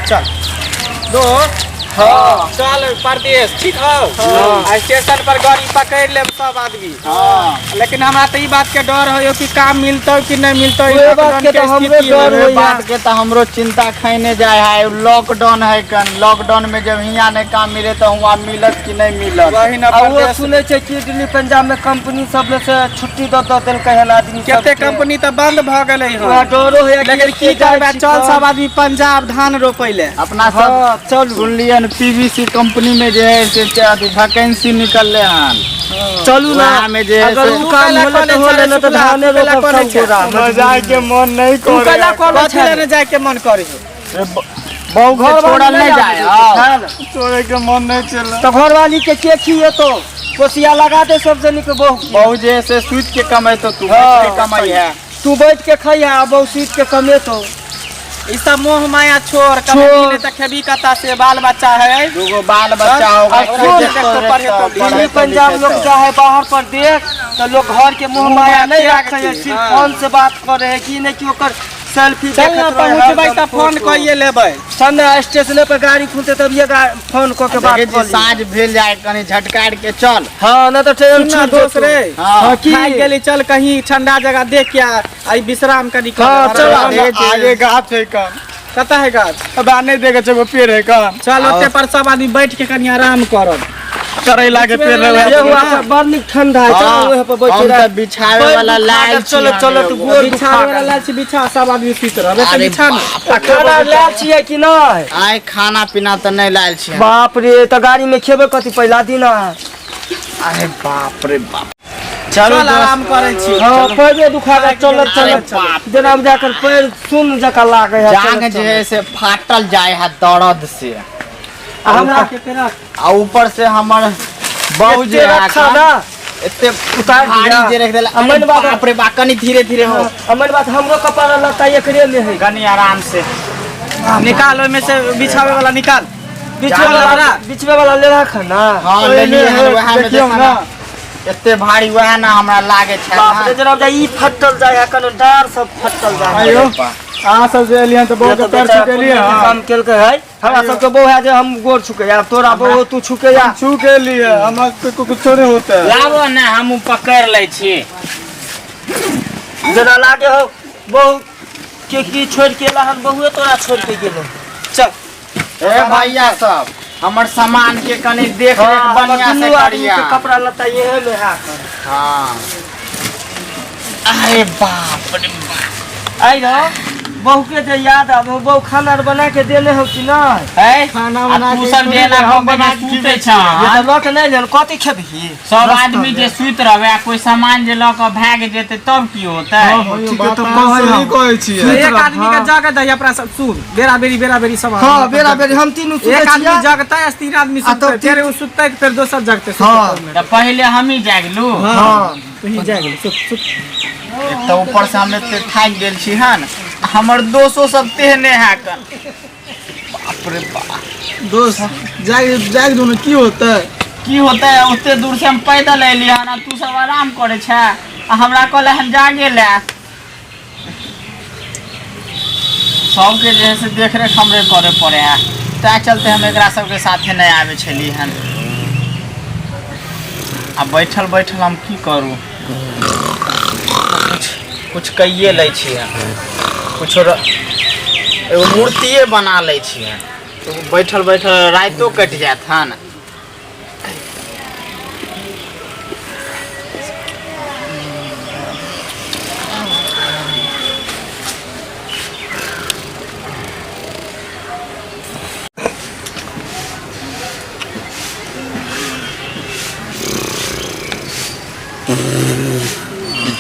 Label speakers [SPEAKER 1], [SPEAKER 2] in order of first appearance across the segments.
[SPEAKER 1] चल दो हाँ चल परदेश ठीक है स्टेशन पर गाड़ी पकड़ ले सब आदमी लेकिन हमरा तो बात के डर हो कि काम मिलता कि नहीं मिलता
[SPEAKER 2] बात के तो हमरो चिंता खैने जाए है लॉकडाउन है कन लॉकडाउन में जब यहाँ नहीं काम मिले तो वहाँ मिलत कि नहीं मिलत
[SPEAKER 1] वही ना
[SPEAKER 3] वो सुने छे कि दिल्ली पंजाब में कंपनी सब से छुट्टी दे देलकै हन आदमी
[SPEAKER 1] केते कंपनी तो बंद भ गेलै
[SPEAKER 3] वहाँ डरो है
[SPEAKER 1] लेकिन की करबे चल सब आदमी पंजाब धान रोपैले
[SPEAKER 2] अपना सब चल सुन लियन पीवीसी कंपनी में जो है वैकेंसी निकल हन
[SPEAKER 3] चलू ना
[SPEAKER 2] में जे
[SPEAKER 3] अगर उ काम होले न तो धाने रोप सब पूरा
[SPEAKER 2] जाए के मन नहीं करे
[SPEAKER 1] कला कॉलेज लेने जाए के मन करे
[SPEAKER 2] बहु घर छोड़ल नहीं जाए छोड़े के मन नहीं चल
[SPEAKER 3] तो घर वाली के खिए तो कोसिया लगा दे सब जनी के
[SPEAKER 2] बहु जैसे सूत के कमाई तो तू कमाई है
[SPEAKER 3] तू बैठ के खइया बहु सूत के कमे तो
[SPEAKER 1] ई सब मोह माया छोड़ कभी तो खेबी कता से बाल बच्चा है
[SPEAKER 2] दूगो बाल बच्चा होगा
[SPEAKER 3] दिल्ली पंजाब लोग चाहे बाहर पर देख तो लोग घर के मोह माया नहीं रखे है सिर्फ फोन से बात करे है कि नहीं कि ओकर सेल्फी
[SPEAKER 1] देखत फोन कइए लेबै
[SPEAKER 3] संडे स्टेशन पर गाड़ी खुलते तब ये फोन क के बात कर
[SPEAKER 2] साँझ भेल जाए कनी झटकार के चल
[SPEAKER 3] हां ना तो ट्रेन
[SPEAKER 1] ना दोस्त रे
[SPEAKER 2] हां
[SPEAKER 1] की गेली चल कहीं ठंडा जगह देख के आई विश्राम करी
[SPEAKER 3] चल
[SPEAKER 2] आगे गाछ है कम
[SPEAKER 1] कता है गाछ
[SPEAKER 2] अब आने देगा जब पेड़ है कम
[SPEAKER 1] चल ओते पर सब आदमी बैठ के कनी आराम करब
[SPEAKER 2] करैला के पेड़ रहे
[SPEAKER 3] ये हुआ बड़ निक ठंडा है चल ओहे पर बैठ रहा
[SPEAKER 2] बिछावे वाला लाल
[SPEAKER 3] चलो चलो तो गोल
[SPEAKER 1] बिछावे वाला लाल बिछा सब आदमी सुत रहबे त बिछा ना
[SPEAKER 3] खाना लाल छिए कि नहीं
[SPEAKER 2] आइ खाना पीना तो नहीं लाल छिए
[SPEAKER 3] बाप रे तो गाड़ी में खेबे कथि पहला दिन
[SPEAKER 2] अरे बाप रे बाप
[SPEAKER 1] चलो आराम करे छी
[SPEAKER 3] हां पैर दुखागा चलत जेना जाकर पैर सुन जका लागे है
[SPEAKER 2] जांग जे से फाटल जाए है दर्द से
[SPEAKER 3] हमरा
[SPEAKER 1] के पेरा
[SPEAKER 2] आ ऊपर से हमर बहु जे
[SPEAKER 3] रखा ना
[SPEAKER 2] एते
[SPEAKER 3] उतार
[SPEAKER 2] भारी जे रख देला
[SPEAKER 3] अमन
[SPEAKER 2] बाप रे बा कनी धीरे धीरे हो
[SPEAKER 3] अमन बात हमरो कपड़ा लता एकरे में है
[SPEAKER 2] कनी आराम से
[SPEAKER 1] निकाल ओय में से बिछावे वाला निकाल
[SPEAKER 3] बीचवे वाला ले रखा ना
[SPEAKER 2] हां ले लिए है वहां में देखो ना एते भारी वहां ना हमरा लागे छै
[SPEAKER 3] बाप रे जरा ई फटल जाय है कनो डार सब फटल जाय
[SPEAKER 2] आयो
[SPEAKER 1] आ सब जे एलियन तो बहुत पैर छुके लिए
[SPEAKER 3] काम केल के है हमरा सब के बहु है जे हम गोर छुके यार तोरा बहु तू छुके या
[SPEAKER 1] छुके लिए हम कुछ नहीं होता है
[SPEAKER 2] लाबो ना हम पकड़ लै छी
[SPEAKER 3] जरा लागे हो बहु के की छोड़ के लहन बहुए तोरा छोड़ के गेलो चल
[SPEAKER 2] ए भैया सब हमर सामान के कनी देख रेख बढ़िया से करिया
[SPEAKER 3] कपड़ा लता ये है में है
[SPEAKER 2] हां अरे बाप रे बाप
[SPEAKER 3] आई ना बहु के जे याद आबे बहु खाना बना के देले हो कि नहीं
[SPEAKER 2] है
[SPEAKER 1] खाना बना
[SPEAKER 2] तू सब देना हम बना के सुते छ
[SPEAKER 3] ये तो लोक नहीं लेन कथि खेबही
[SPEAKER 2] सब आदमी जे सुत रहबे कोई सामान जे ल के भाग जेते तब की होतै
[SPEAKER 1] ठीक है तो कहै छी एक आदमी के जगह दई अपना सब सुन बेरा बेरी सब
[SPEAKER 3] हां बेरा बेरी हम तीनों सुते
[SPEAKER 1] एक आदमी जगता है तीन आदमी सुते फिर वो सुतते फिर दोसर जगते
[SPEAKER 2] त पहले हम ही जागलू
[SPEAKER 1] हां तू ही जाग सुत
[SPEAKER 2] तो ऊपर से हम एते थाक गेल छी हन हमर दोस्तों सब तेहने है कन बाप रे बाप
[SPEAKER 1] दोस्त जाग दोनों की होता है
[SPEAKER 2] उतने दूर से हम पैदल एली हन तू सब आराम करे छ हमरा कहले हम जागे ले सबके जैसे देख रेख हमरे करे पड़े है ता चलते हम एकरा सबके साथे नहीं आवे छली हन अब बैठल बैठल हम की करू कुछ कहिए लै छी कुछ एगो मूर्तिए बना लै छी तो बैठल बैठल रातो कट जात हन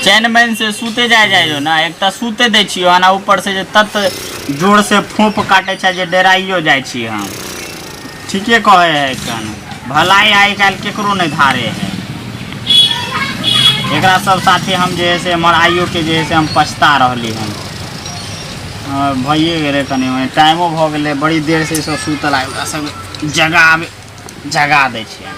[SPEAKER 2] चैन मैन से सूते जाए जो ना एक सूते दे छियो ना ऊपर से जे तत जोर से फूंप काटे छै जे डराइयो जाय छी हम ठीके कहे है कन भलाई आइ काल केकरो नहीं धारे है एकरा सब साथे हम जे से हमर आइयो के जे से हम पछता रहली हम भइए गेले कनी टाइमो भ गेले बड़ी देर से सब सुतल आइ सब जगा दे छै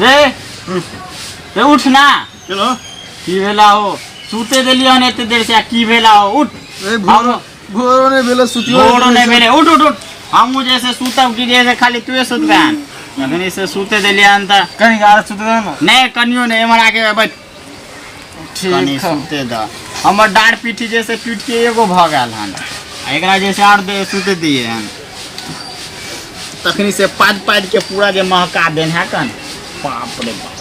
[SPEAKER 2] रे उठ ना
[SPEAKER 1] चलो
[SPEAKER 2] की भेला हो सूते देलिए हन एते देर से की भेला हो उठ
[SPEAKER 4] घोरो ने भेले सुतियो
[SPEAKER 2] घोड़ो नहीं भेले उठ उठ उठ हम जैसे सूतब की जैसे खाली तुए सुत गए अखनी से सूते देलिए अंत
[SPEAKER 3] कहीं गार सुते ना
[SPEAKER 2] नहीं कनियो नहीं हमारा आगे बैठ कनी सूते द हमर डाढ़ पीठी जैसे पीठ के एगो भ गेल हन एकरा जैसे आर दे सूते दिए हन तखनी से पाद पाद के पूरा जे महका देन है कन बाप रे बाप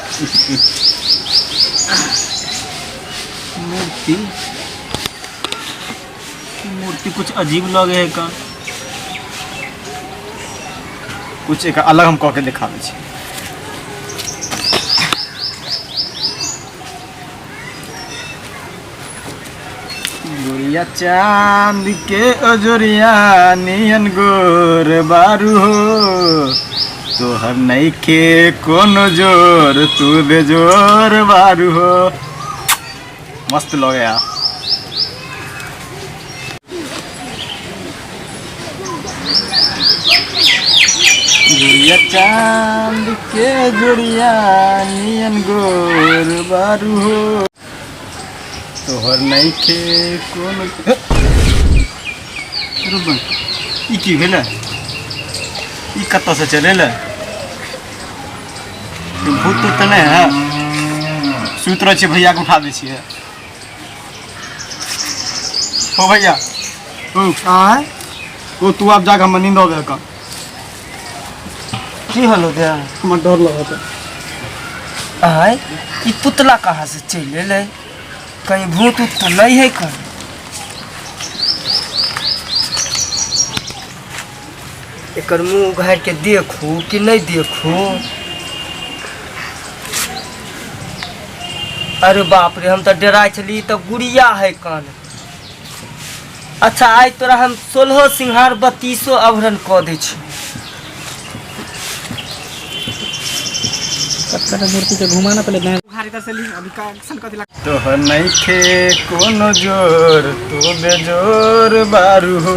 [SPEAKER 2] मूर्ति कुछ अजीब लगे है कन
[SPEAKER 4] कुछ एक अलग हम कह के दिखावे छी गोरिया चांद के अजोरिया नियन गोर बारू हो तोहर नइखे कोनो जोर तू बेजोर बारू हो मस्त लगे यार गोरिया चांद के जोड़िया नियन गोर बारू हो तोहर नइखे कोनो रुबन ई की भेले ई कत्ता से चलेले भूत तो नहीं है सुत रहे भैया के उठा दे छिए ओ भैया ओ आय ओ तू अब जाके हम नींद आवे का
[SPEAKER 3] की हलो दे
[SPEAKER 4] हमर डर लगत
[SPEAKER 3] आय ई पुतला कहाँ से चले ले कहीं भूत उत तो नहीं है कहीं एकर मुंह उघार के देखू कि नहीं देखू अरे बाप रे हम तो डरा चली तो गुड़िया है कान अच्छा आज तोरा हम 16 सिंहार 32 आभरण कह दे छी
[SPEAKER 1] मूर्ति के घुमाना पहले उघार इधर से ली अभी का एक्शन कर दिला
[SPEAKER 4] तोहर नइखे कोनो जोर तू बेजोर बारू हो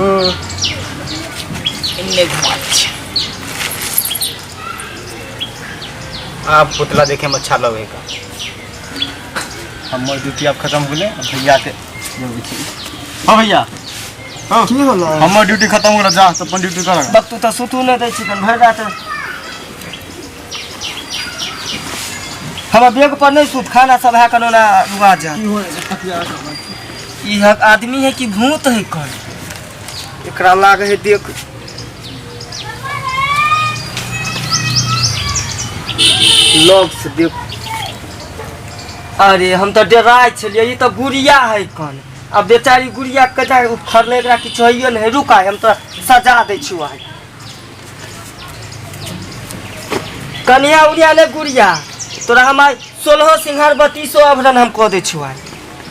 [SPEAKER 2] इन्ने घुमा
[SPEAKER 4] आप पुतला देखे में अच्छा लगेगा हमर ड्यूटी अब खत्म हो गए भैया के हाँ भैया
[SPEAKER 3] की होलो
[SPEAKER 4] हमर ड्यूटी खत्म हो गया जा तो अपन ड्यूटी कर
[SPEAKER 3] बक तू तो सुतू नहीं दे छी भर रात हम बेग पर नहीं सूत खाना सब है कनो ना रुआ जा ई आदमी है कि भूत है कौन एकरा लागे है देख लोग से देख अरे हम तो डराय छलिए ई तो गुड़िया है कौन अब बेचारी गुड़िया कजा उखड़ले एकरा कि चाहिए नहीं रुका हम तो सजा दे छी आइ कन्या उड़िया ले गुड़िया तोरा हम 16 सिंहार 32 आभरण हम कह दे छुआ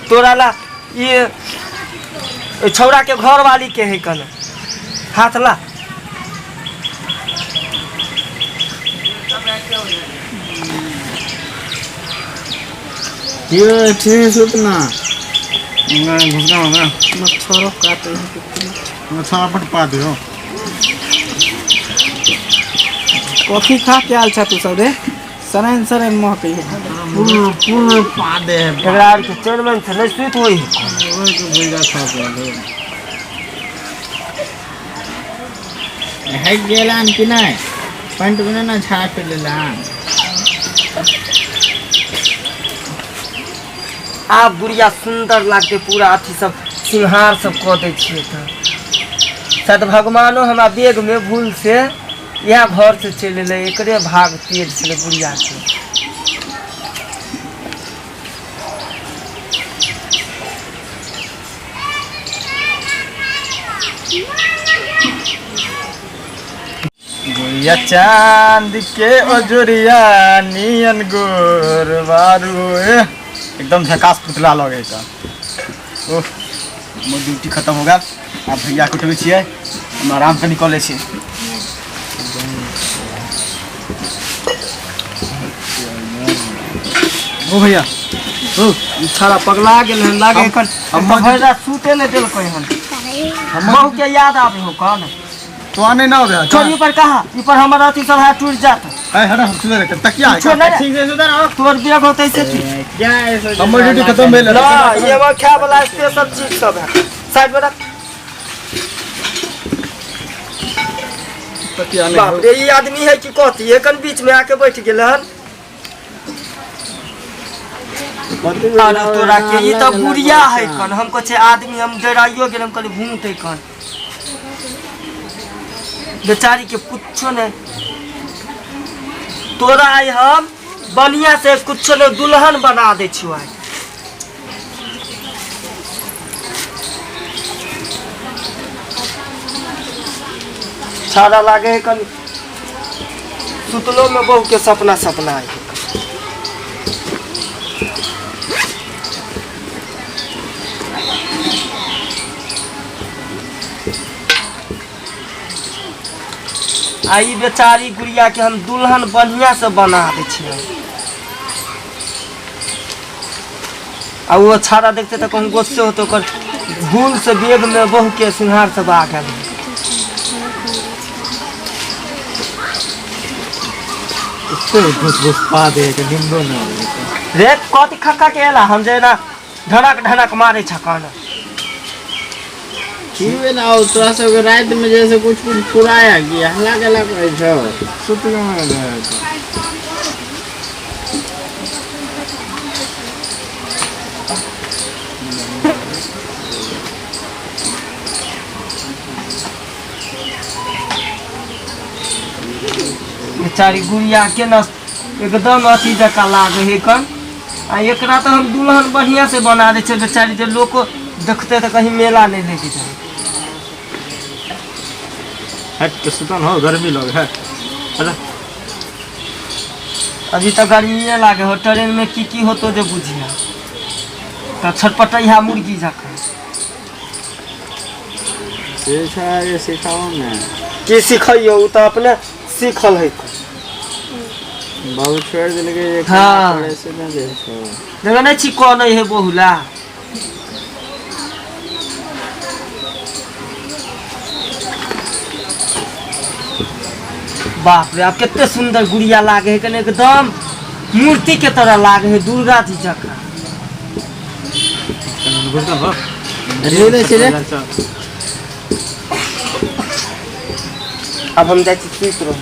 [SPEAKER 3] तोरा ला ये छौड़ा के घर वाली के है कन हाथ ला
[SPEAKER 2] ये ठीक सुतना
[SPEAKER 4] घुसना होगा
[SPEAKER 1] मच्छरों काटे
[SPEAKER 4] अच्छा पट पा दे हो
[SPEAKER 1] कॉफी खा के आल छा तू सब रे सरन सरन महक
[SPEAKER 2] पूरा पा दे
[SPEAKER 3] एकरा के चेयरमैन से नहीं सुत होई
[SPEAKER 4] भैया था
[SPEAKER 2] है गेलान कि नहीं पैंट बिना ना झाड़ लेलान
[SPEAKER 3] आप गुड़िया सुंदर लागते पूरा अथी सब सिंहार सब कह दे छिए त शायद भगवानो हमरा बेग में भूल से यह घर से चले ले एकरे भाग तेज चले गुड़िया के
[SPEAKER 4] गोरिया चांद के अजोरिया नियन गोर बारू एकदम झकास पुतला लगे का ओह मोर ड्यूटी खत्म हो गया अब भैया के उठबे छिए हम आराम से निकले छी ओ भैया ओ
[SPEAKER 3] छाड़ा पगला गेल हन लागे कन हम भैरा सूते नहीं देल कोई हन हम के याद आवे हो कौन
[SPEAKER 4] तो आने ना हो गया
[SPEAKER 3] छोरी पर कहा ऊपर हमर अथी सब है टूट जात
[SPEAKER 4] है हरा हम सुधर के तकिया है
[SPEAKER 3] ठीक से सुधर आओ तोर बेग होतै से
[SPEAKER 2] क्या है
[SPEAKER 4] हमर ड्यूटी खत्म भेल
[SPEAKER 3] ना ये वो खा वाला स्पेशल चीज सब है साइड में रख।
[SPEAKER 4] तकिया
[SPEAKER 3] बाप
[SPEAKER 4] नहीं
[SPEAKER 3] रे, ये आदमी है कि कहती है कन बीच में आके बैठ गेल हन। अरे तोरा के ये तो बुढ़िया है कन, हमको छे आदमी, हम डराइयो गेल, हम कहले भूत है कन। बेचारी के कुछो नहीं। तोरा आई हम बढ़िया से कुछो नहीं दुल्हन बना दे छियो आई। छाड़ा लागे है कन, सुतलो में बहू के सपना सपना है। आई बेचारी गुड़िया के हम दुल्हन बढ़िया से बना दे छियै। आ वो छाड़ा देखते तो कहूँ गुस्से होते, ओकर भूल से बेग में बहू के सिंहार से बा गया।
[SPEAKER 4] घुस घुस पा दे के निंदो ना
[SPEAKER 3] रे कथी खक्का के एला, हम जे ना ढनक ढनक मारे छकन।
[SPEAKER 2] की बेला तोरा सब रात में जैसे कुछ पुराया गया हल्ला गला करे छो
[SPEAKER 4] सुत में रहे।
[SPEAKER 3] बेचारी गुड़िया के न एकदम अथी जका लागे है कन। आ एकरा तो हम दुल्हन बढ़िया से बना दे छे। बेचारी जो लोग को देखते तो कहीं मेला नहीं लेके जाए।
[SPEAKER 4] हट के सुतन हो, गर्मी लगे है। अच्छा
[SPEAKER 3] अभी तो गर्मी लागे हो, ट्रेन में की होतो जो बुझिया तो छटपटैया मुर्गी जका।
[SPEAKER 2] ये सिखाओ ना
[SPEAKER 3] के सिखाइयो, उ तो अपने सीखल है।
[SPEAKER 2] बहुत छोड़ दिल के
[SPEAKER 3] हाँ।
[SPEAKER 2] पड़े से ना देखो
[SPEAKER 3] देखो नहीं छी कौन है बहुला। बाप रे, आप कितने सुंदर गुड़िया लागे है कने, एकदम मूर्ति के तरह लागे है, दुर्गा जी जका।
[SPEAKER 4] घुसन हो।
[SPEAKER 3] अब हम जाए सुत रहो।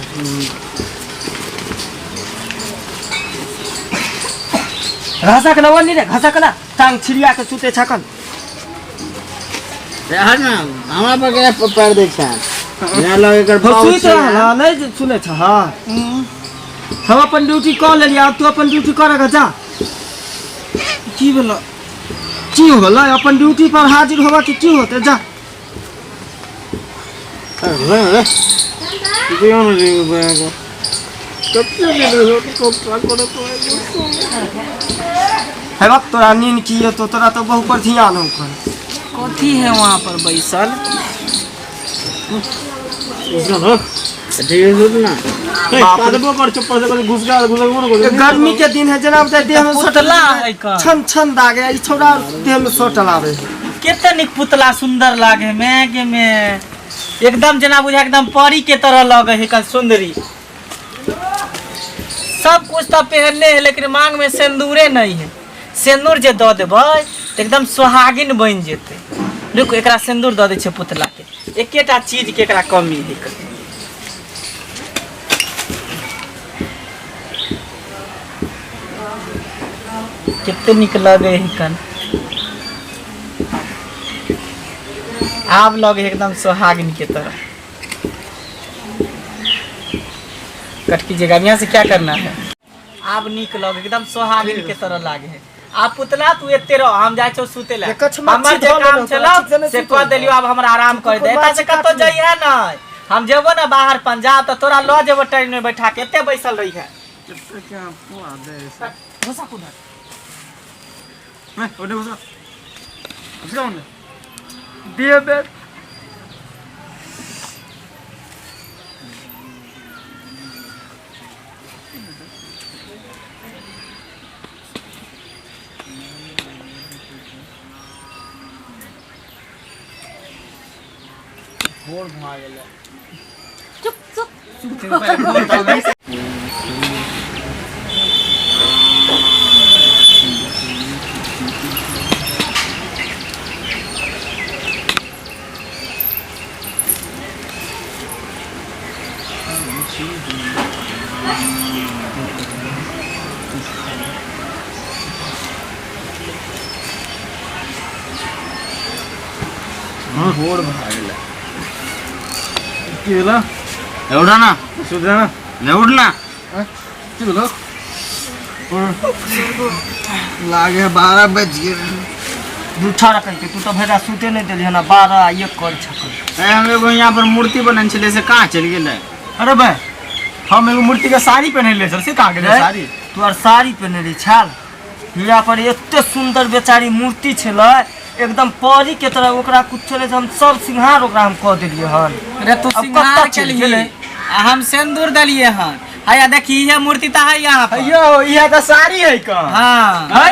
[SPEAKER 3] घासा के ना नहीं रे, घासा के ना टांग छिड़िया के सुते छकन।
[SPEAKER 2] यार ना हमरा पर के पैर देख छा ना लगे कर
[SPEAKER 3] सुई तो ला नहीं सुने छ। हां हम अपन ड्यूटी कर लेली, अब तू अपन ड्यूटी कर जा। की भेलो, की होला, अपन ड्यूटी पर हाजिर होबा की होते जा।
[SPEAKER 2] रे क्यों नहीं बैग कब से ले तो पकड़ तो
[SPEAKER 3] है वक्त तोरा नींद की तो तोरा तो बहु पर ध्यान हो कर।
[SPEAKER 1] कथी है वहाँ पर बैसल?
[SPEAKER 2] घुसन हो ठीक है सुन ना
[SPEAKER 4] पादबो कर चप्पल से कभी घुस गया मन
[SPEAKER 3] ये
[SPEAKER 4] को।
[SPEAKER 3] गर्मी के दिन है जना, बता देह में
[SPEAKER 1] पुतला है का
[SPEAKER 3] छन छन दागे, ई छोड़ा देह में सोटल आवे।
[SPEAKER 1] कितने निक पुतला सुंदर लागे में एकदम जना बुझा एकदम परी के तरह लगे है का सुंदरी। सब कुछ तो पहनले है लेकिन मांग में सिंदूरे नहीं है। सिंदूर जे दो देबै तो एकदम सुहागिन बन जेते। देखो एकरा सिंदूर दो दे छे पुतला के, एकेटा चीज के एकरा कमी है। कितने निक लगे है कन, आप लगे एकदम सुहागिन के तरह। कट कीजिएगा, यहाँ से क्या करना है। आप निक लगे एकदम सुहागिन के तरह लागे है। आप पुतला तू एते रहो, हम जाय छो सुते ला। हमर जे काम चलो से कह देलियो, अब हमरा आराम कर दे। एता से कतो जइहे न, हम जेबो न बाहर पंजाब त तोरा ल जेबो ट्रेन में बैठा के, एते बैसल रही है।
[SPEAKER 4] क्या पुआ दे
[SPEAKER 1] घुसा कुदा
[SPEAKER 4] मैं ओडे घुसा घुसा उन्हें
[SPEAKER 3] दिए बे
[SPEAKER 1] भोर घुमा गेले।
[SPEAKER 5] चुप चुप
[SPEAKER 3] घोर भागला
[SPEAKER 4] की होला
[SPEAKER 2] एवढा ना
[SPEAKER 4] सुधरा ना
[SPEAKER 2] एवढ ना
[SPEAKER 4] की होला लागे 12 बज गए
[SPEAKER 3] झूठा रखल के तू तो भेड़ा सूते नहीं देली ना 12 1 कर छकल
[SPEAKER 2] हम एगो यहाँ पर मूर्ति बनल छले से कहाँ चल गेलै?
[SPEAKER 4] अरे भाई हम एगो मूर्ति के साड़ी पहने ले सर से कहाँ गेलै साड़ी
[SPEAKER 3] तू आर साड़ी पहने रही छाल हिया पर एते सुंदर बेचारी मूर्ति छलै एकदम परी के तरह ओकरा कुछ नहीं हम सब सिंहार ओकरा हम कह देलिए हन
[SPEAKER 1] अरे तू
[SPEAKER 3] अब
[SPEAKER 1] सिंगार
[SPEAKER 3] कत्ता
[SPEAKER 1] के
[SPEAKER 3] चलि
[SPEAKER 1] लिए
[SPEAKER 3] गेलै?
[SPEAKER 1] हम सिंदूर दलिए हन। हैया देखी ये मूर्ति ता है यहाँ पर।
[SPEAKER 4] अयो यह तो साड़ी है का
[SPEAKER 1] हाँ
[SPEAKER 4] है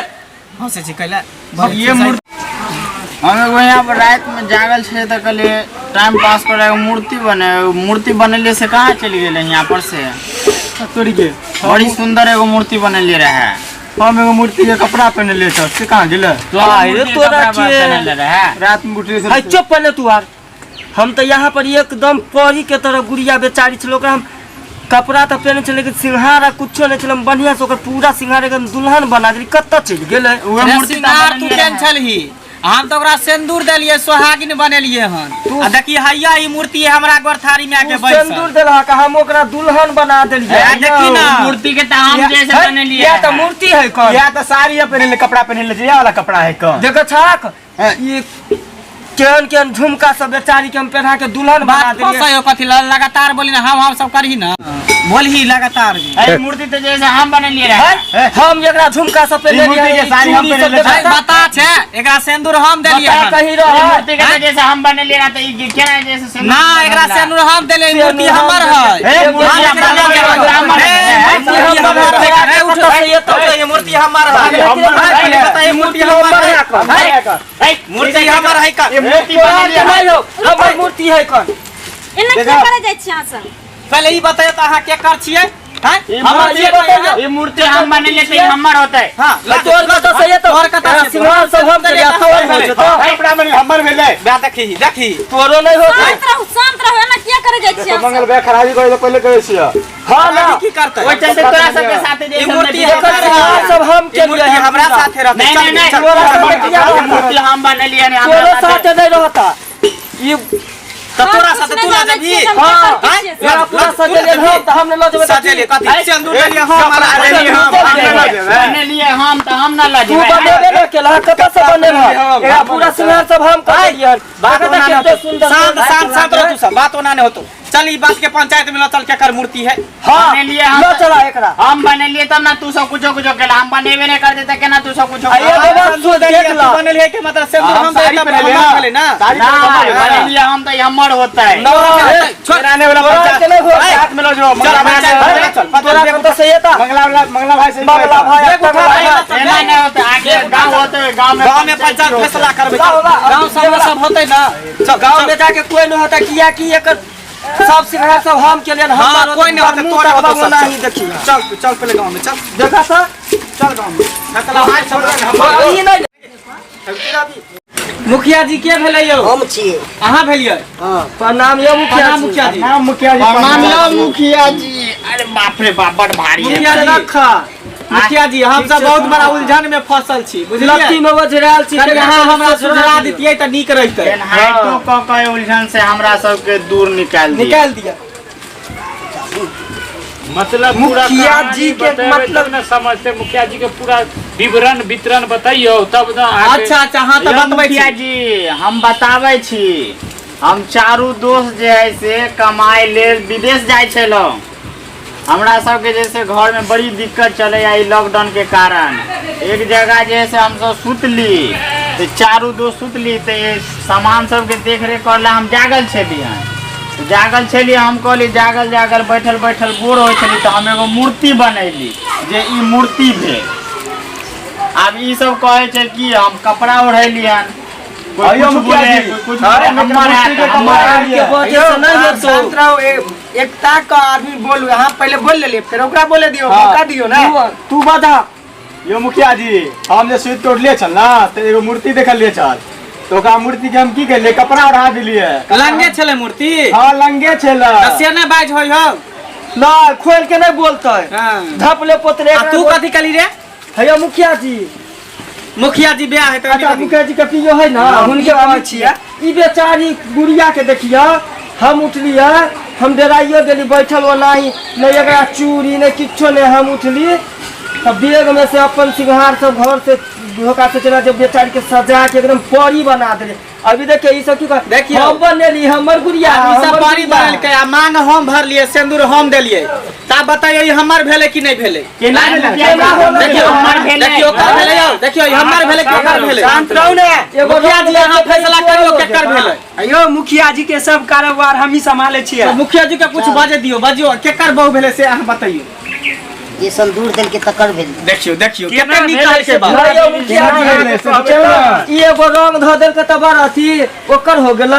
[SPEAKER 1] हाँ से कहला
[SPEAKER 2] ये मूर्ति हम एगो यहाँ पर रात में जागल छे तो कहलिए टाइम पास करे मूर्ति बनले से कहाँ चल गेलै? यहाँ पर से
[SPEAKER 4] तोरी के
[SPEAKER 2] बड़ी सुंदर एगो मूर्ति बनले रहे।
[SPEAKER 4] हम एगो मूर्ति के कपड़ा पहने ले सर से कहाँ गेलै
[SPEAKER 3] अरे तोरा के
[SPEAKER 2] रहे
[SPEAKER 4] रात में उठे
[SPEAKER 3] है चुप पहले तू आर हम तो यहाँ पर एकदम परी के तरह गुड़िया बेचारी छल ओकरा हम कपड़ा तो पहने छल लेकिन सिंहार कुछो नहीं छल बढ़िया से ओकर पूरा सिंहार एकदम दुल्हन बना देली कत्ता चल गेलै
[SPEAKER 2] उहे मूर्ति
[SPEAKER 1] सिंगार तू टेंशन ही हम तो ओकरा सिंदूर दलिए सोहागिन बनेलिए हन। आ देखी हैया ई मूर्ति हमरा गोरथारी में आके बैठ
[SPEAKER 3] सिंदूर देला का हम ओकरा दुल्हन बना देलिए
[SPEAKER 1] देखी ना
[SPEAKER 2] मूर्ति के तो हम जैसे बनलिए
[SPEAKER 3] यह तो मूर्ति है कौन
[SPEAKER 4] यह तो साड़ी है पहने ले कपड़ा पहने ले ये वाला कपड़ा है का
[SPEAKER 3] देखो छाक ये केन केन झुमका सब बेचारी के हम पहना के दुल्हन बना
[SPEAKER 1] बात
[SPEAKER 3] देलिए
[SPEAKER 1] फसायो कथी लगातार बोली ना हम सब करही ना बोलही लगातार भी।
[SPEAKER 2] अरे मूर्ति तो जैसे हम बनलिए रहे।
[SPEAKER 3] हम एकरा झुमका सब पहने
[SPEAKER 4] मूर्ति के साड़ी हम पहने ले
[SPEAKER 1] भाई बता छे एकरा सिंदूर हम देलिए
[SPEAKER 3] बता
[SPEAKER 1] हन।
[SPEAKER 3] कहीं
[SPEAKER 2] ये
[SPEAKER 3] रह
[SPEAKER 2] मूर्ति के तो जैसे हम बनलिए रहे तो ये केना जैसे सिंदूर
[SPEAKER 1] ना एकरा सिंदूर हम देले मूर्ति हमर है।
[SPEAKER 4] ए, मूर्ति
[SPEAKER 1] हम
[SPEAKER 4] हमर
[SPEAKER 1] एकरा
[SPEAKER 4] है।
[SPEAKER 1] देले मूर्ति हमर है। ए, उठो ये तो ये मूर्ति हमर है। बता ये मूर्ति हमर है। मूर्ति हमर है का
[SPEAKER 2] मूर्ति बनलिए
[SPEAKER 3] नहीं हो हमर मूर्ति है कौन
[SPEAKER 5] एना क्या करे जाइ छी अहाँ सब?
[SPEAKER 1] पहले ई बताइए तो अहाँ के कर छिए हैं हमर
[SPEAKER 3] ये बताइए।
[SPEAKER 2] ये मूर्ति हम बनलिए तो ये हमर होता है।
[SPEAKER 1] हां
[SPEAKER 3] तोर कथा सही है तो
[SPEAKER 1] तोर कथा से
[SPEAKER 3] सिंहार सब हम के अथवा हो छै तो
[SPEAKER 4] कपड़ा में हमर भेले
[SPEAKER 1] बा देखी
[SPEAKER 3] तोरो नहीं होता
[SPEAKER 5] शांत रहो एना क्या करे जाइ छी अहाँ
[SPEAKER 4] मंगल
[SPEAKER 5] सब?
[SPEAKER 4] बे खराबी करे पहले करे छिया
[SPEAKER 3] हां ना
[SPEAKER 1] की करते
[SPEAKER 2] ओइ चलते तोरा सबके साथे
[SPEAKER 1] ये
[SPEAKER 2] जैसे
[SPEAKER 1] मूर्ति
[SPEAKER 2] हमने
[SPEAKER 1] हमर
[SPEAKER 3] सिंहार सब हम के
[SPEAKER 1] मूर्ति हमरा साथे रहते
[SPEAKER 2] नहीं नहीं
[SPEAKER 1] चल,
[SPEAKER 2] नहीं
[SPEAKER 1] चल,
[SPEAKER 2] ये मूर्ति हम बनलिए ने
[SPEAKER 3] तोरो
[SPEAKER 2] हमरा साथे
[SPEAKER 3] साथ नहीं रहता ये
[SPEAKER 1] तो तोरा साथे तू ना जबी
[SPEAKER 3] हां
[SPEAKER 1] हैं?
[SPEAKER 3] मेरा पूरा सजेले हम तो हमने ल जबे
[SPEAKER 1] सजेले कथी सिंदूर देलिए हम
[SPEAKER 2] बनलिए हम तो हम ना ला
[SPEAKER 3] तू बनेबे न केला कत से बनेला एरा पूरा सिंहार सब हम कर दिए
[SPEAKER 1] बात
[SPEAKER 3] देखा
[SPEAKER 1] ना
[SPEAKER 3] कितने सुंदर
[SPEAKER 1] शांत रह तू सब बात होना नहीं होतो चल ई बात के पंचायत में ला चल के कर मूर्ति है।
[SPEAKER 3] हां
[SPEAKER 2] बनलिए हम
[SPEAKER 3] लो चला एकरा
[SPEAKER 2] हम बनलिए तब ना तू सब कुछो केला हम बनेबे नहीं कर देता केना तू सब कुछो
[SPEAKER 3] ये बात सो देख ला
[SPEAKER 1] बनल है के मतलब सिंदूर हम
[SPEAKER 4] साड़ी
[SPEAKER 1] देता
[SPEAKER 4] पहने ले
[SPEAKER 1] पहले ना
[SPEAKER 2] बनलिए हम तो हमर होता है।
[SPEAKER 1] छोड़
[SPEAKER 4] आने वाला पंचायत में लो जो
[SPEAKER 3] तोरा कत से येता
[SPEAKER 4] मंगला भाई से
[SPEAKER 3] मंगला भाई
[SPEAKER 2] एना नहीं होता आगे गांव होते है
[SPEAKER 1] गांव में पंचायत फैसला करबे गांव सब में सब होते ना
[SPEAKER 3] गांव में जाके कोई नहीं होता किया कि एक सब सिंहार सब हम के लिए हम
[SPEAKER 1] हां कोई नहीं होता तोरा होता सब
[SPEAKER 3] नहीं देखी
[SPEAKER 1] चल चल पहले गांव में चल
[SPEAKER 3] देखा था
[SPEAKER 1] चल गांव में फैसला भाई सब
[SPEAKER 3] ये नहीं
[SPEAKER 1] मुखिया जी के भेलै यो
[SPEAKER 3] हम छिए
[SPEAKER 1] अहाँ भेलियै
[SPEAKER 3] हां प्रणाम ये मुखिया जी
[SPEAKER 4] नाम मुखिया जी
[SPEAKER 2] प्रणाम लो मुखिया जी। अरे बाप रे बाप बड़ भारी है।
[SPEAKER 1] मुखिया जी रखा मुखिया जी हम सब बहुत बड़ा उलझन में फसल छी
[SPEAKER 3] लत्ती
[SPEAKER 1] बुझलियै
[SPEAKER 3] में वजराल छी
[SPEAKER 1] कनी अहाँ हमरा सुझला दितियै त नीक रहितै
[SPEAKER 2] हाइटो क उलझन से हमरा सबके दूर निकाल दिया।
[SPEAKER 1] निकाल दिया
[SPEAKER 6] मतलब
[SPEAKER 3] मुखिया जी के मतलब
[SPEAKER 6] न समझते मुखिया जी के पूरा विवरण वितरण बताइयो तब ना
[SPEAKER 1] अच्छा अच्छा हाँ तो
[SPEAKER 2] यो
[SPEAKER 1] बतबै
[SPEAKER 2] मुखिया
[SPEAKER 1] छी
[SPEAKER 2] जी हम बताबै छी हम चारू दोस्त जे है से कमाए लेल विदेश जाय छलो हमरा सबके जैसे घर में बड़ी दिक्कत चले आई लॉकडाउन के कारण एक जगह जे है से हम सब सुतली तो चारू दोस्त सुतली तो सामान सबके देख रेख करला हम जागल छलियै जागल छलियै हम कहली जागल जागल बैठल बैठल बोर होइ छली तो हम एगो मूर्ति बनैली जे ई मूर्ति भेल। अब ई सब कहे छै कि हम कपड़ा ओढ़ैली हन कोई कुछ बोले कोई कुछ बोले हमर है तो हमर
[SPEAKER 3] के वजह से नहीं है तो
[SPEAKER 7] शांत रहो एकता का आदमी बोल हाँ पहले बोल ले फिर ओकरा बोले दियो मौका दियो ना
[SPEAKER 3] तू बता
[SPEAKER 4] यो मुखिया जी हम जे सुत के उठले छल ना तो एगो मूर्ति देखल ले चल तो ओकरा मूर्ति के हम की करले कपड़ा ओढ़ा दिलिए
[SPEAKER 1] लंगे छले मूर्ति
[SPEAKER 4] हां लंगे छल
[SPEAKER 1] से ने बाज होय हो
[SPEAKER 3] ना खोल के नहीं बोलता है
[SPEAKER 1] हां
[SPEAKER 3] धपले पोतरे
[SPEAKER 1] तू कथी कली रे
[SPEAKER 3] हैया मुखिया जी
[SPEAKER 1] मुखिया जी ब्याह है तो
[SPEAKER 3] अच्छा मुखिया जी के पियो है ना हुनके कहै छियै ई बेचारी गुड़िया के देखिए हम उठलिए हम डराइयो गेली बैठल ओनाही नहीं एकरा चूड़ी नहीं किछो नहीं हम उठली तब बैग में से अपन सिंगार सब घर से धोखा से चला जब बेचारी के सजा के एकदम परी बना देले अभी देखिए ई सब की
[SPEAKER 1] देखिए
[SPEAKER 3] हम बनेली हमर गुड़िया
[SPEAKER 1] ई सब पानी बनल के आ मांग हम भरलिए सिंदूर हम देलिए ता बताइए ई हमर भेले कि नहीं भेले देखियो हमर भेले देखियो ओकर भेले यौ देखियो ई हमर भेले कि ओकर भेले
[SPEAKER 7] शांत रहू ने
[SPEAKER 1] एगो मुखिया जी यहां फैसला करियो केकर भेले
[SPEAKER 7] अयो मुखिया जी के सब कारोबार हम ही संभाले छियै
[SPEAKER 1] तो मुखिया जी के कुछ बाजे दियो बजियो केकर बहु भेले से अहाँ बताइयो
[SPEAKER 8] ये संदूर दिल के तकर भेल
[SPEAKER 1] देखियो देखियो केतना निकाल के बात
[SPEAKER 3] नहीं, मुखिया जी, ई एगो रंग धो देल के तबर अथी ओकर हो गेलै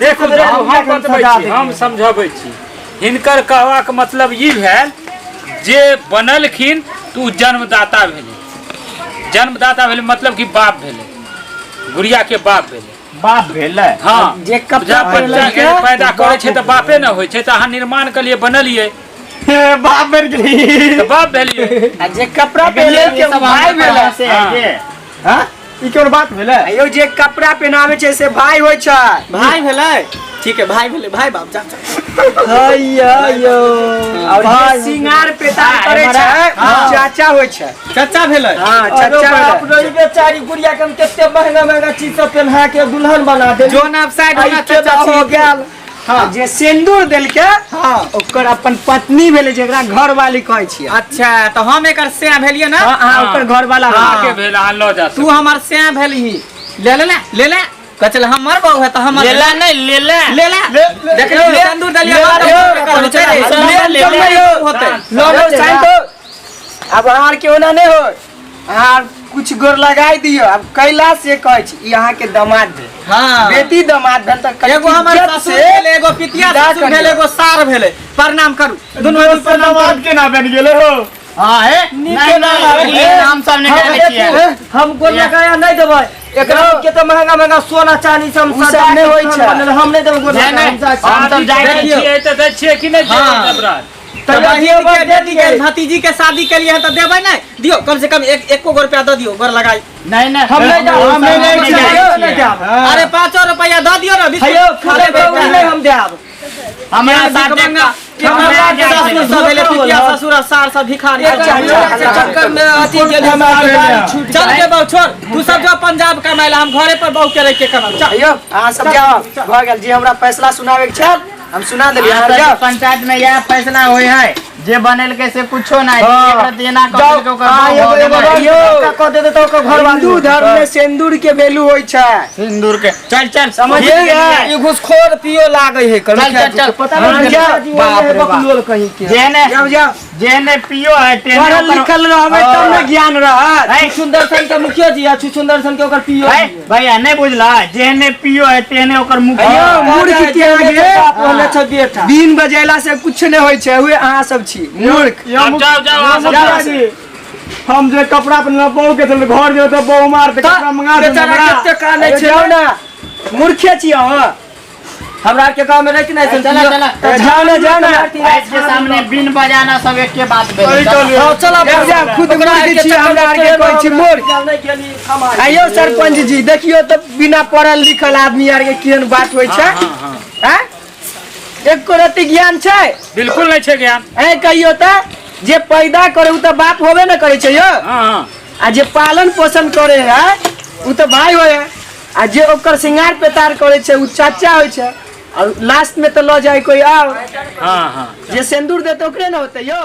[SPEAKER 6] देखो हम बतबै छी हम समझाबै छी हिनकर कहबाक मतलब ई भेल जे बनलखिन तू जन्मदाता भेले जन्मदाता भेले मतलब कि बाप भेले गुड़िया के बाप भेले
[SPEAKER 2] बाप भेलै
[SPEAKER 6] हाँ
[SPEAKER 3] जे
[SPEAKER 6] बच्चा के पैदा करे छै त बापे न होइ छै त अहाँ निर्माण के लिए बनलिए
[SPEAKER 4] बाप मर गेली
[SPEAKER 6] त बाप भेलिए
[SPEAKER 7] आ जे कपड़ा पहने के भाई भेलै
[SPEAKER 2] से
[SPEAKER 4] हां ई कोन बात भेलै
[SPEAKER 7] अयो जे कपड़ा पहनावे छै से भाई होइ छै
[SPEAKER 1] भाई भेले ठीक है भाई भेले भाई बाप जा
[SPEAKER 3] हैया यो
[SPEAKER 7] और जे सिंगार पेटार करे छै चाचा होइ छै
[SPEAKER 1] चाचा भेले
[SPEAKER 7] हां चाचा
[SPEAKER 3] बाप रे बेचारी गुड़िया के हम केते महंगा महंगा चीज सब पहना के दुल्हन बना दे
[SPEAKER 1] जो ना साइड
[SPEAKER 3] आई
[SPEAKER 1] होना
[SPEAKER 3] के
[SPEAKER 1] चाचा
[SPEAKER 3] हो गेल
[SPEAKER 7] हां जे सिंदूर देल के
[SPEAKER 1] हां
[SPEAKER 7] ओकर अपन पत्नी भेले जेकरा घर वाली कहै छियै
[SPEAKER 1] अच्छा तो हम एकर से भेलिए ना
[SPEAKER 7] हां हां ओकर घर वाला
[SPEAKER 6] के भेल अहाँ ल जा
[SPEAKER 1] तू हमर से भेलही ले ले ले ले कचल हमर बहु है तो हमर
[SPEAKER 2] लेला नहीं लेला
[SPEAKER 1] ले देख लो सिंदूर दलिया होते
[SPEAKER 7] लो लो साइन तो अब अहाँ के ओना नहीं हो अहाँ कुछ गोर लगाई दियो अब कैलाश से कहै छी ई अहाँ के दामाद भेल
[SPEAKER 1] हां
[SPEAKER 7] बेटी दामाद भेल त
[SPEAKER 1] एगो हमर ससुर भेले एगो पितिया ससुर भेले एगो सार भेले प्रणाम करू दुनू
[SPEAKER 4] दामाद के ना बन गेले हो
[SPEAKER 2] हां है नहीं नाम सब निकाले छियै
[SPEAKER 3] हम को लगाया नहीं देबै एकरा के तो महंगा महंगा सोना चांदी सब सजा
[SPEAKER 7] नहीं होई छै
[SPEAKER 3] हम नहीं देबै गोर
[SPEAKER 6] हम सब जाय छियै त दै छियै कि नहीं
[SPEAKER 1] हाँ।
[SPEAKER 6] जबरात
[SPEAKER 1] बेटी के भतीजी के शादी के लिए तो देबै नहीं दियो कम से कम एको गो रुपया दे दियो गोर लगाई
[SPEAKER 2] नहीं नहीं
[SPEAKER 3] हम नहीं देब
[SPEAKER 1] अरे 5 रुपया दे दियो ना
[SPEAKER 3] हेयो खाले नहीं हम देब
[SPEAKER 2] हमरा साथ
[SPEAKER 1] ससुर सब भेले पितिया ससुर सार सब भिखारी
[SPEAKER 3] चक्कर में अथी गेल हमार छूट
[SPEAKER 1] चल के बहु छोड़ तू सब जो पंजाब कमाइला हम घरे पर बहु के रह के कमाल चल
[SPEAKER 7] अयो अहाँ सब जाओ भ गेल जी हमरा फैसला सुनावे के छै हम सुना देलिए अहाँ जाओ
[SPEAKER 2] पंचायत में यह फैसला होय है जे बनल के से कुछो नहीं एकरा देना
[SPEAKER 3] जाओ
[SPEAKER 2] कम
[SPEAKER 3] कह दे तो घर वाला
[SPEAKER 7] हिंदू धर्म में सिंदूर के वैल्यू होय छै
[SPEAKER 2] सिंदूर के चल चल
[SPEAKER 3] समझिए ये घुसखोर पियो लागे है कर
[SPEAKER 2] चल चल
[SPEAKER 3] पता नहीं बकलोल कहीं के
[SPEAKER 2] जेने
[SPEAKER 7] जाओ जाओ
[SPEAKER 2] जेने पियो है तेने
[SPEAKER 7] पढ़ल लिखल रहबै तब न ज्ञान रहत
[SPEAKER 3] सुंदर सन के मुखिया जी अच्छी सुंदर सन के ओकर पियो
[SPEAKER 2] भैया नहीं बुझला जेने पियो है तेने ओकर मुख
[SPEAKER 7] अयो मूर्ख के आगे
[SPEAKER 3] पहले छ बेटा
[SPEAKER 7] बीन बजैला से कुछ नहीं होय छै हुए अहाँ सब छी मूर्ख
[SPEAKER 6] जाओ जाओ अहाँ सब जाओ से।
[SPEAKER 4] हम जे कपड़ा पहनला बहु के चल घर जो तो बहु मार के कपड़ा मंगा दे
[SPEAKER 3] बेचारा केते का नहीं
[SPEAKER 7] अयो
[SPEAKER 3] छै
[SPEAKER 7] जाओ ना मूर्खे छी अहाँ
[SPEAKER 3] हमरा के गांव में रह के नहीं सुन
[SPEAKER 2] चला चला
[SPEAKER 7] जाओ ना
[SPEAKER 2] आज के सामने बिन बजाना सब एक के बात
[SPEAKER 3] चला
[SPEAKER 7] जा खुद मूर्ख छी हमरा आर के कहै छी मूर्ख
[SPEAKER 3] नहीं गेली हमार
[SPEAKER 7] आइयो सरपंच जी देखियो तो बिना पढ़ल लिखल आदमी आर के केहन बात होय छै हैं एको रति ज्ञान छै
[SPEAKER 6] बिल्कुल नहीं छै ज्ञान
[SPEAKER 7] ऐ कहियो त जे पैदा करे उ त बाप होबे न करे छै यो
[SPEAKER 6] हां हां
[SPEAKER 7] आ जे पालन पोषण करे है उ त भाई होय है आ जे ओकर श्रृंगार पेतार करे छै उ चाचा होय छै और लास्ट में तो ल जाए कोई आओ
[SPEAKER 6] हां हां
[SPEAKER 7] जे सिंदूर दे तो ओकरे न होते यो